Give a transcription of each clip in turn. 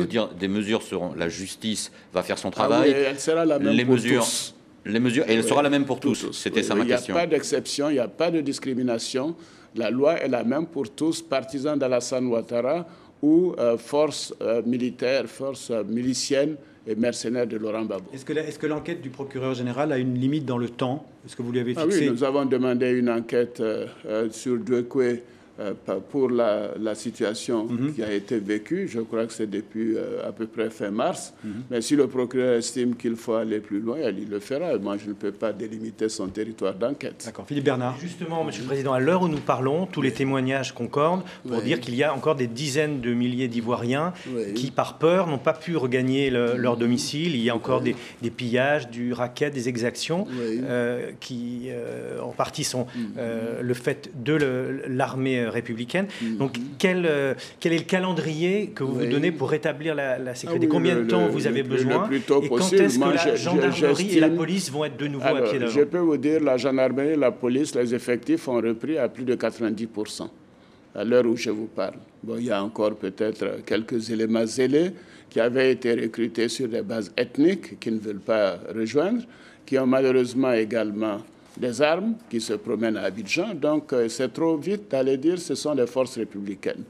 veux dire, des mesures seront... La justice va faire son travail. Oui, elle sera la même pour tous. Les mesures, et elle sera la même pour tous. C'était ça ma question. Il n'y a pas d'exception, il n'y a pas de discrimination. La loi est la même pour tous, partisans d'Alassane Ouattara ou forces militaires, forces miliciennes et mercenaires de Laurent Gbagbo. Est-ce que l'enquête du procureur général a une limite dans le temps? Est-ce que vous lui avez fixé? Oui, nous avons demandé une enquête sur Douekoué pour la situation qui a été vécue. Je crois que c'est depuis à peu près fin mars. Mais si le procureur estime qu'il faut aller plus loin, il le fera. Moi, je ne peux pas délimiter son territoire d'enquête. D'accord. Philippe Bernard. Justement, Monsieur le Président, à l'heure où nous parlons, tous les témoignages concordent pour dire qu'il y a encore des dizaines de milliers d'Ivoiriens qui, par peur, n'ont pas pu regagner leur domicile. Il y a encore des pillages, du racket, des exactions qui, en partie, sont le fait de l'armée républicaine. Donc, quel est le calendrier que vous vous donnez pour rétablir la sécurité? Combien de temps vous avez besoin? Le plus tôt et quand possible. est-ce que la gendarmerie et la police vont être de nouveau à pied d'œuvre? Je peux vous dire, la gendarmerie et la police, les effectifs ont repris à plus de 90% à l'heure où je vous parle. Bon, il y a encore peut-être quelques éléments zélés qui avaient été recrutés sur des bases ethniques qui ne veulent pas rejoindre, qui ont malheureusement également des armes qui se promènent à Abidjan. Donc, c'est trop vite d'aller dire que ce sont les forces républicaines.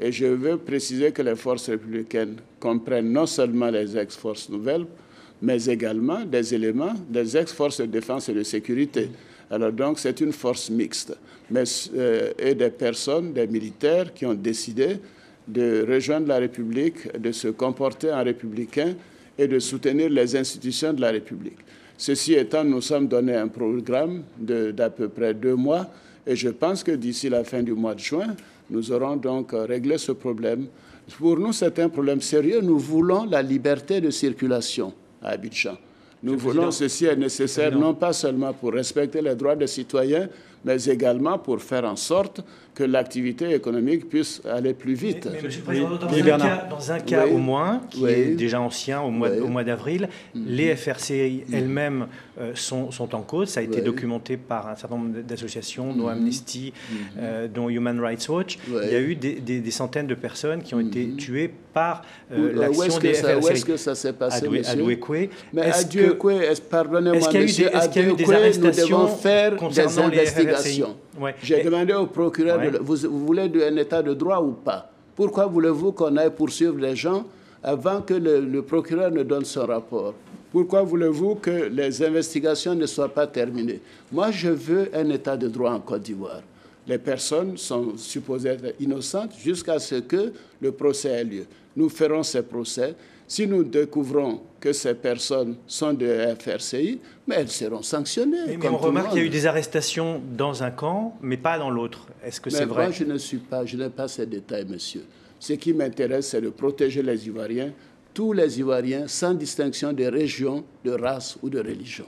Et je veux préciser que les forces républicaines comprennent non seulement les ex-forces nouvelles, mais également des éléments des ex-forces de défense et de sécurité. Alors donc, c'est une force mixte. Et des personnes, des militaires qui ont décidé de rejoindre la République, de se comporter en républicain et de soutenir les institutions de la République. Ceci étant, nous sommes donné un programme d'à peu près 2 mois et je pense que d'ici la fin du mois de juin, nous aurons donc réglé ce problème. Pour nous, c'est un problème sérieux. Nous voulons la liberté de circulation à Abidjan. Nous voulons, ceci est nécessaire non pas seulement pour respecter les droits des citoyens, mais également pour faire en sorte que l'activité économique puisse aller plus vite. Mais Monsieur le Président, dans un cas au moins, qui est déjà ancien, au mois d'avril, les FRCI elles-mêmes sont en cause. Ça a été documenté par un certain nombre d'associations, dont Amnesty, dont Human Rights Watch. Il y a eu des centaines de personnes qui ont été tuées par l'action des FRCI. Où est-ce que ça s'est passé, monsieur? À Douekoué. Mais à Douekoué, pardonnez-moi, monsieur, à Douekoué, nous devons faire des investigations. J'ai demandé au procureur, vous voulez un état de droit ou pas? Pourquoi voulez-vous qu'on aille poursuivre les gens avant que le procureur ne donne son rapport? Pourquoi voulez-vous que les investigations ne soient pas terminées? Moi, je veux un état de droit en Côte d'Ivoire. Les personnes sont supposées être innocentes jusqu'à ce que le procès ait lieu. Nous ferons ces procès. Si nous découvrons que ces personnes sont de FRCI, mais elles seront sanctionnées. Mais on remarque qu'il y a eu des arrestations dans un camp, mais pas dans l'autre. Est-ce que c'est vrai? Moi, je n'ai pas ces détails, monsieur. Ce qui m'intéresse, c'est de protéger les Ivoiriens, tous les Ivoiriens, sans distinction de région, de race ou de religion.